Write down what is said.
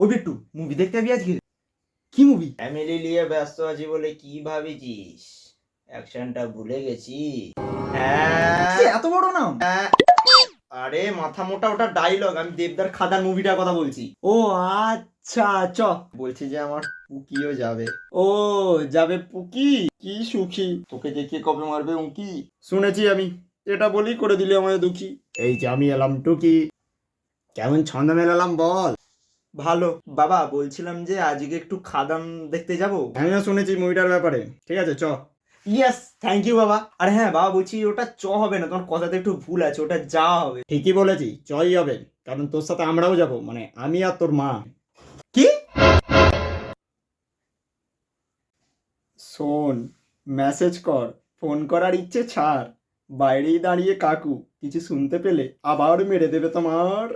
ওই বিট্টু, মুভি দেখতে যাবি আজকে? কি মুভি? ফ্যামিলি নিয়ে ব্যস্ত আছি বলে কি ভাবিছিস? অ্যাকশনটা ভুলে গেছি। হ্যাঁ, এত বড় নাম? আরে মাথা মোটা, ওটা ডায়লগ। আমি দেবদার খাদান মুভিটার কথা বলছি। ও আচ্ছা, চ। বলছি যে আমার পুকিও যাবে। ও, যাবে পুকি? কি সুখী, তোকে যে কে কবে মারবে উঁকি। শুনেছি আমি, এটা বলি করে দিলে আমায় দুঃখী। এই যে আমি এলাম টুকি, কেমন ছন্দ মেলালাম বল। ভালো। বাবা, বলছিলাম যে আজকে একটু খাদান দেখতে যাব। আমিও শুনেছি মুভিটার ব্যাপারে। ঠিক আছে, চ। ইয়েস, থ্যাংক ইউ বাবা। আর হ্যাঁ বাবা, বলছি ওটা চ হবে না, তোমার কথাতে একটু ভুল আছে, ওটা যা হবে। ঠিকই বলেছি, চই হবে। কারণ তোর সাথে আমরাও যাব, মানে আমি আর তোর মা। কি? শোন, মেসেজ কর, ফোন করার ইচ্ছে ছাড়। বাইরেই দাঁড়িয়ে কাকু কিছু শুনতে পেলে আবার মেরে দেবে তোমার।